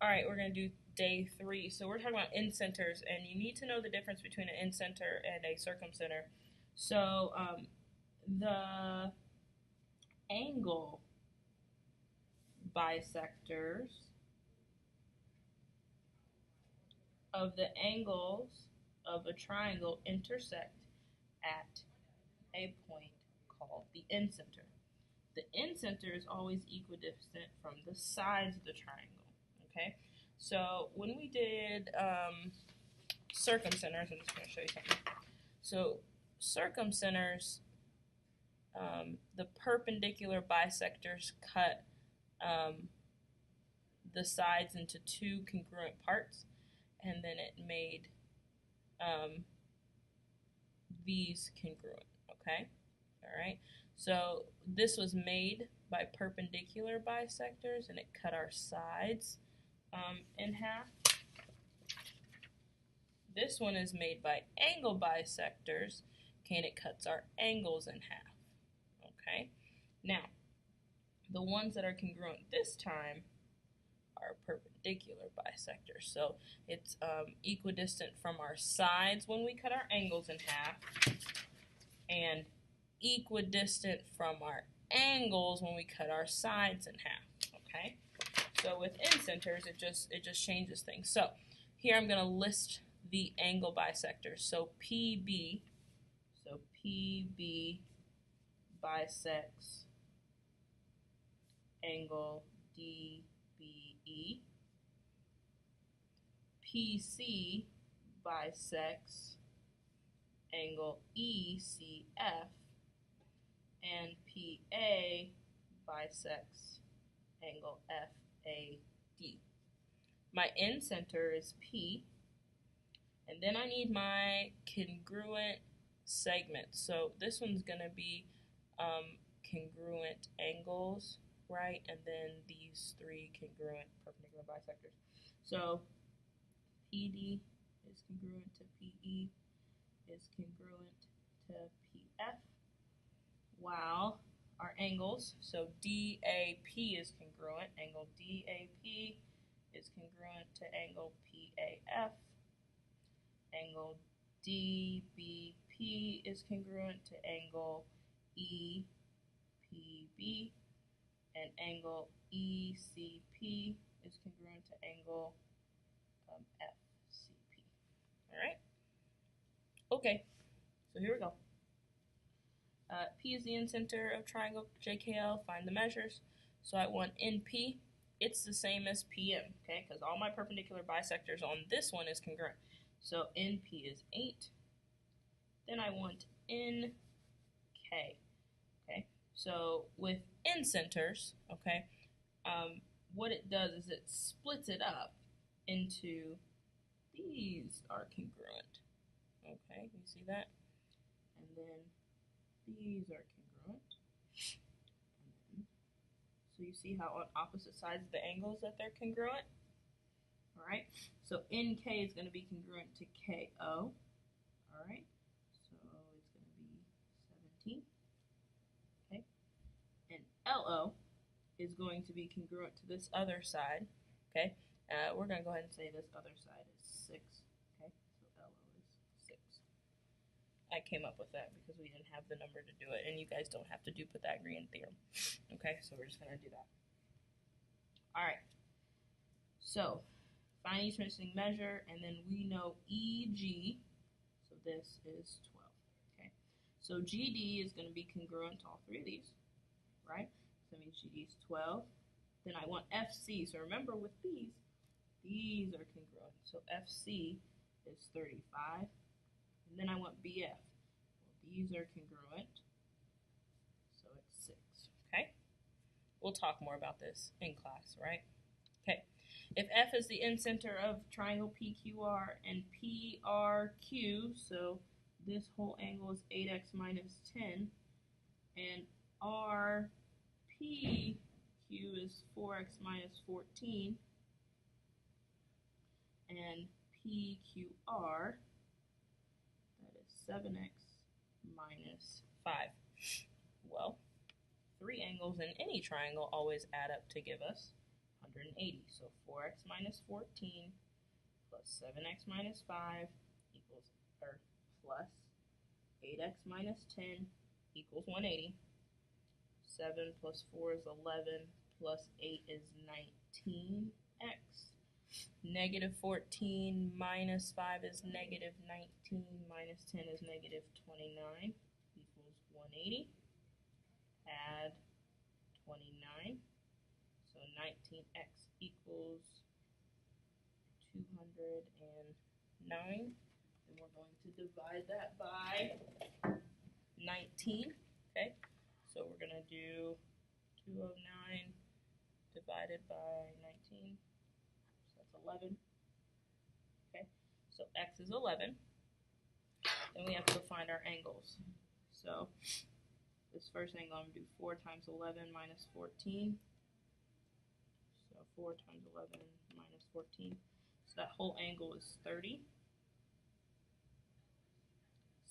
All right, we're going to do day 3. So we're talking about incenters, and you need to know the difference between an incenter and a circumcenter. So the angle bisectors of the angles of a triangle intersect at a point called the incenter. The incenter is always equidistant from the sides of the triangle, okay? So when we did circumcenters, I'm just going to show you something. So circumcenters, the perpendicular bisectors cut the sides into 2 congruent parts, and then it made these congruent, okay? All right, so this was made by perpendicular bisectors, and it cut our sides in half. This one is made by angle bisectors, okay, and it cuts our angles in half, okay? Now, the ones that are congruent this time are perpendicular bisectors, so it's equidistant from our sides when we cut our angles in half, and equidistant from our angles when we cut our sides in half, okay? So with incenters, it just changes things. So here I'm going to list the angle bisectors. So PB bisects angle DBE. PC bisects angle ECF, and PA bisects angle FAD. My incenter is P, and then I need my congruent segments. So this one's going to be congruent angles, right? And then these 3 congruent perpendicular bisectors. So PD is congruent to PE, is congruent to PF, while our angles, so DAP is congruent, angle DAP is congruent to angle PAF, angle DBP is congruent to angle EPB, and angle ECP is congruent to angle FCP. All right? Okay, so here we go. P is the incenter of triangle JKL. Find the measures. So I want NP. It's the same as PM, okay, because all my perpendicular bisectors on this one is congruent. So NP is 8. Then I want NK, okay. So with incenters, okay, what it does is it splits it up into these are congruent, okay, you see that? And then these are congruent. And then, so you see how on opposite sides of the angles that they're congruent? All right, so NK is going to be congruent to KO. All right, so it's going to be 17. Okay, and LO is going to be congruent to this other side. Okay, we're going to go ahead and say this other side is 6. Okay, so LO is 6. I came up with that because we didn't have the number to do it, and you guys don't have to do Pythagorean theorem. Okay, so we're just going to do that. All right, so find each missing measure, and then we know EG, so this is 12. Okay, so GD is going to be congruent to all 3 of these, right? So that means GD is 12. Then I want FC, so remember with these are congruent. So FC is 35. And then I want BF. Well, these are congruent, so it's 6. Okay? We'll talk more about this in class, right? Okay. If F is the incenter of triangle PQR and PRQ, so this whole angle is 8x minus 10, and RPQ is 4x minus 14, and PQR, that is 7x minus 5. Well, 3 angles in any triangle always add up to give us 180. So 4x minus 14 plus 7x minus 5 equals, or plus 8x minus 10 equals 180. 7 plus 4 is 11, plus 8 is 19x. Negative 14 minus 5 is negative 19, minus 10 is negative 29, equals 180. Add 29, so 19x equals 209. And we're going to divide that by 19, okay? So we're going to do 209 divided by 19, so that's 11. Okay, so x is 11. Then we have to find our angles. So this first angle, I'm going to do 4 times 11 minus 14. So 4 times 11 minus 14. So that whole angle is 30.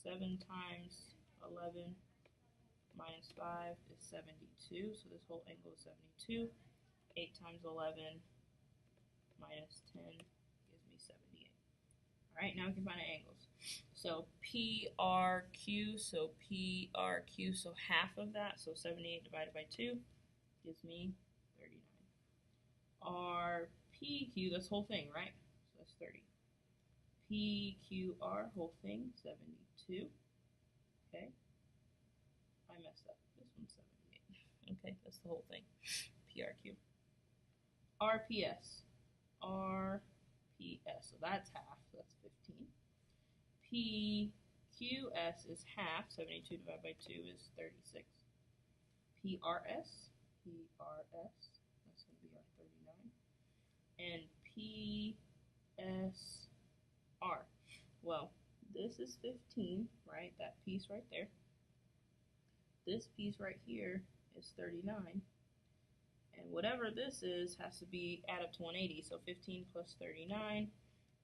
7 times 11 minus 5 is 72. So this whole angle is 72. 8 times 11 minus 10 gives me 78. Alright, now we can find our angles. So PRQ, so half of that, so 78 divided by 2 gives me 39. RPQ, that's whole thing, right? So that's 30. PQR, whole thing, 72. Okay. I messed up. This one's 78. Okay, that's the whole thing. PRQ. RPS. RPS, so that's half, so that's 15. PQS is half, 72 divided by 2 is 36. PRS, that's going to be our 39. And PSR, well, this is 15, right, that piece right there. This piece right here is 39. And whatever this is has to be added to 180. So 15 plus 39,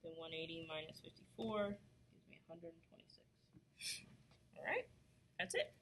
then 180 minus 54 gives me 126. All right, that's it.